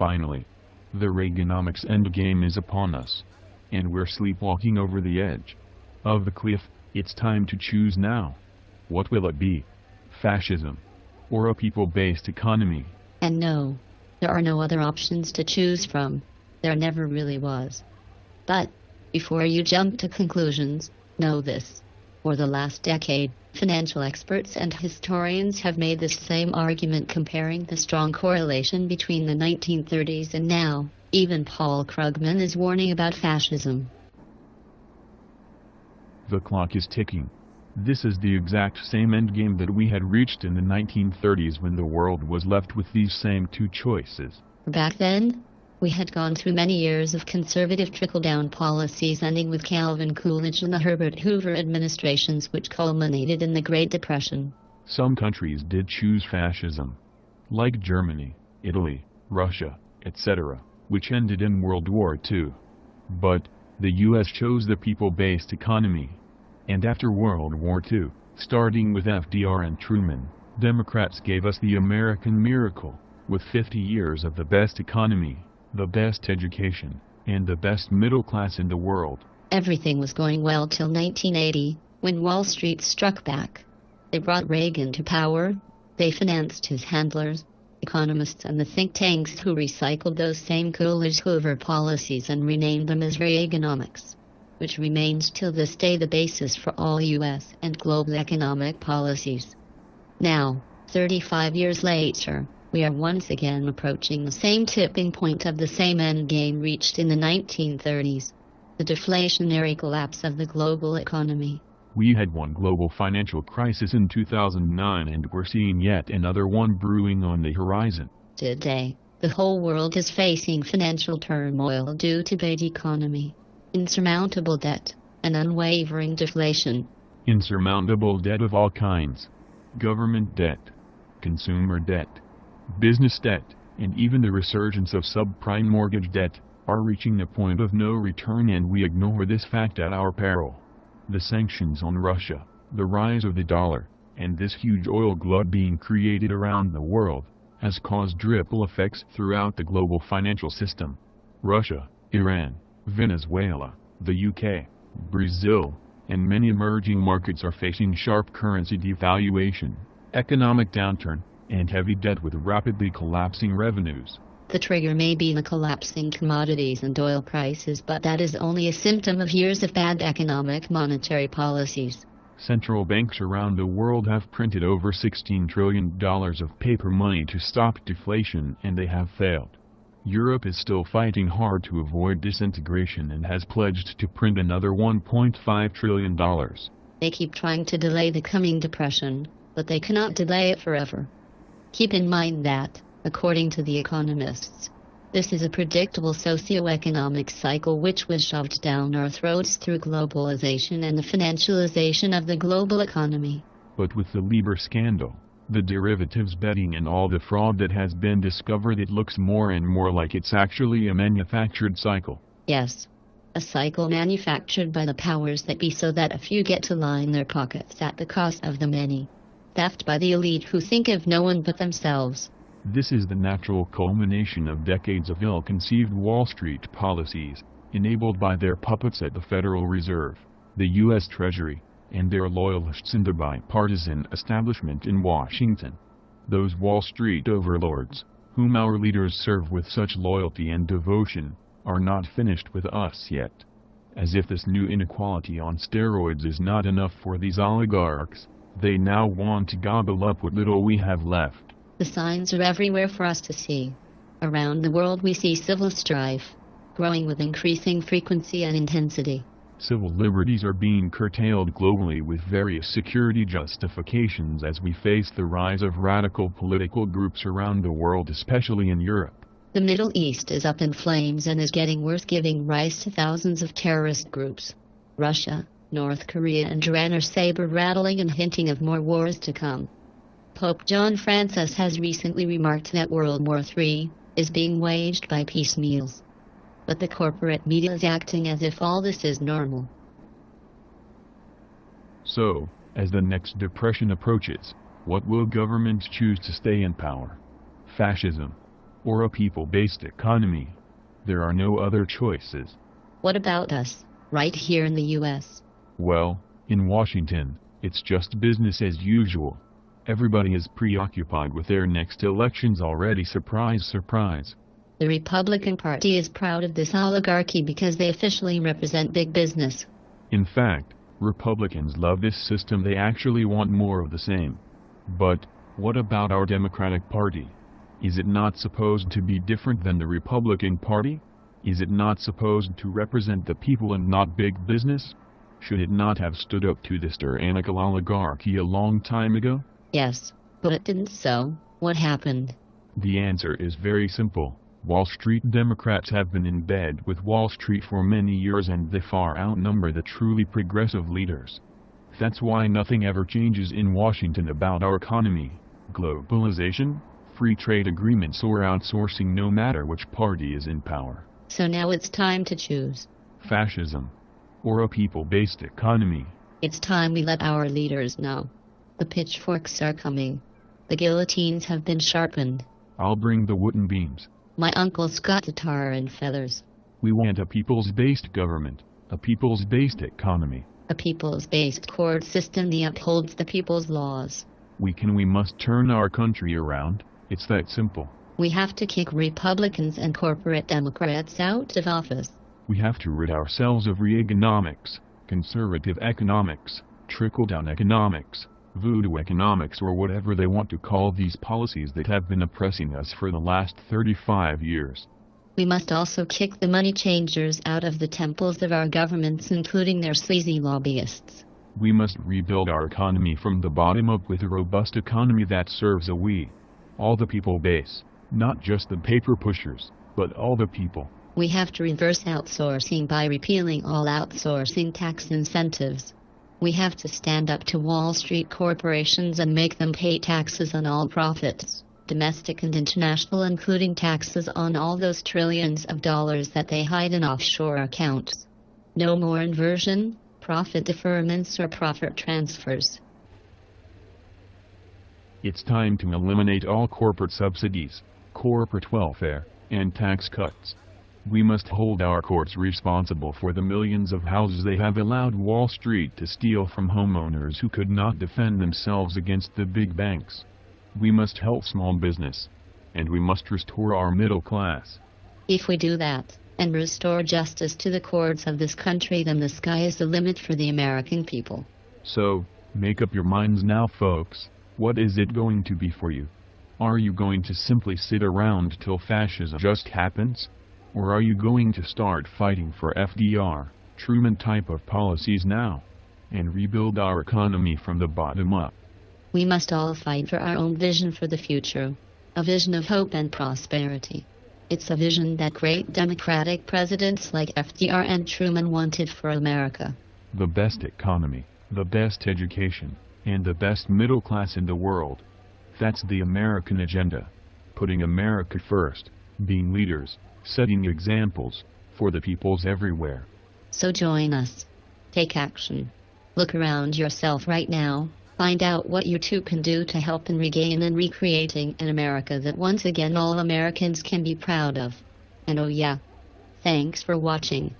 Finally, the Reaganomics endgame is upon us. And we're sleepwalking over the edge of the cliff. It's time to choose now. What will it be? Fascism? Or a people-based economy? And no, there are no other options to choose from. There never really was. But, before you jump to conclusions, know this. For the last decade, financial experts and historians have made this same argument comparing the strong correlation between the 1930s and now. Even Paul Krugman is warning about fascism. The clock is ticking. This is the exact same endgame that we had reached in the 1930s when the world was left with these same two choices. Back then, we had gone through many years of conservative trickle-down policies ending with Calvin Coolidge and the Herbert Hoover administrations, which culminated in the Great Depression. Some countries did choose fascism, like Germany, Italy, Russia, etc., which ended in World War II. But, the US chose the people-based economy. And after World War II, starting with FDR and Truman, Democrats gave us the American miracle, with 50 years of the best economy, the best education, and the best middle class in the world. Everything was going well till 1980, when Wall Street struck back. They brought Reagan to power. They financed his handlers, economists and the think tanks who recycled those same Coolidge-Hoover policies and renamed them as Reaganomics, which remains till this day the basis for all U.S. and global economic policies. Now, 35 years later, we are once again approaching the same tipping point of the same endgame reached in the 1930s, the deflationary collapse of the global economy. We had one global financial crisis in 2009 and we're seeing yet another one brewing on the horizon. Today, the whole world is facing financial turmoil due to bad economy, insurmountable debt, and unwavering deflation. Insurmountable debt of all kinds. Government debt, consumer debt, business debt, and even the resurgence of subprime mortgage debt, are reaching a point of no return, and we ignore this fact at our peril. The sanctions on Russia, the rise of the dollar, and this huge oil glut being created around the world, has caused ripple effects throughout the global financial system. Russia, Iran, Venezuela, the UK, Brazil, and many emerging markets are facing sharp currency devaluation, economic downturn, and heavy debt with rapidly collapsing revenues. The trigger may be the collapsing commodities and oil prices, but that is only a symptom of years of bad economic monetary policies. Central banks around the world have printed over $16 trillion of paper money to stop deflation, and they have failed. Europe is still fighting hard to avoid disintegration and has pledged to print another $1.5 trillion. They keep trying to delay the coming depression, but they cannot delay it forever. Keep in mind that, according to the economists, this is a predictable socio-economic cycle which was shoved down our throats through globalization and the financialization of the global economy. But with the Libor scandal, the derivatives betting and all the fraud that has been discovered, it looks more and more like it's actually a manufactured cycle. Yes, a cycle manufactured by the powers that be so that a few get to line their pockets at the cost of the many. Theft by the elite who think of no one but themselves. This is the natural culmination of decades of ill-conceived Wall Street policies, enabled by their puppets at the Federal Reserve, the U.S. Treasury, and their loyalists in the bipartisan establishment in Washington. Those Wall Street overlords, whom our leaders serve with such loyalty and devotion, are not finished with us yet. As if this new inequality on steroids is not enough for these oligarchs, they now want to gobble up what little we have left. The signs are everywhere for us to see. Around the world we see civil strife, growing with increasing frequency and intensity. Civil liberties are being curtailed globally with various security justifications as we face the rise of radical political groups around the world, especially in Europe. The Middle East is up in flames and is getting worse, giving rise to thousands of terrorist groups. Russia, North Korea and Iran are saber-rattling and hinting of more wars to come. Pope John Francis has recently remarked that World War III is being waged by piecemeals. But the corporate media is acting as if all this is normal. So, as the next depression approaches, what will governments choose to stay in power? Fascism or a people-based economy. There are no other choices. What about us, right here in the U.S.? Well, in Washington, it's just business as usual. Everybody is preoccupied with their next elections already. Surprise, surprise. The Republican Party is proud of this oligarchy because they officially represent big business. In fact, Republicans love this system. They actually want more of the same. But, what about our Democratic Party? Is it not supposed to be different than the Republican Party? Is it not supposed to represent the people and not big business? Should it not have stood up to this tyrannical oligarchy a long time ago? Yes, but it didn't. So, what happened? The answer is very simple. Wall Street Democrats have been in bed with Wall Street for many years, and they far outnumber the truly progressive leaders. That's why nothing ever changes in Washington about our economy, globalization, free trade agreements, or outsourcing, no matter which party is in power. So now it's time to choose. Fascism, or a people-based economy. It's time we let our leaders know. The pitchforks are coming. The guillotines have been sharpened. I'll bring the wooden beams. My uncle's got the tar and feathers. We want a peoples-based government, a peoples-based economy. A peoples-based court system that upholds the people's laws. We must turn our country around. It's that simple. We have to kick Republicans and corporate Democrats out of office. We have to rid ourselves of Reaganomics, conservative economics, trickle-down economics, voodoo economics, or whatever they want to call these policies that have been oppressing us for the last 35 years. We must also kick the money changers out of the temples of our governments, including their sleazy lobbyists. We must rebuild our economy from the bottom up with a robust economy that serves all the people base, not just the paper pushers, but all the people. We have to reverse outsourcing by repealing all outsourcing tax incentives. We have to stand up to Wall Street corporations and make them pay taxes on all profits, domestic and international, including taxes on all those trillions of dollars that they hide in offshore accounts. No more inversion, profit deferments, or profit transfers. It's time to eliminate all corporate subsidies, corporate welfare, and tax cuts. We must hold our courts responsible for the millions of houses they have allowed Wall Street to steal from homeowners who could not defend themselves against the big banks. We must help small business, and we must restore our middle class. If we do that, and restore justice to the courts of this country, then the sky is the limit for the American people. So, make up your minds now, folks. What is it going to be for you? Are you going to simply sit around till fascism just happens? Or are you going to start fighting for FDR, Truman type of policies now, and rebuild our economy from the bottom up? We must all fight for our own vision for the future, a vision of hope and prosperity. It's a vision that great Democratic presidents like FDR and Truman wanted for America. The best economy, the best education, and the best middle class in the world. That's the American agenda. Putting America first, being leaders, setting examples for the peoples everywhere. So join us. Take action. Look around yourself right now. Find out what you too can do to help in regain and recreating an America that once again all Americans can be proud of. And oh yeah, thanks for watching.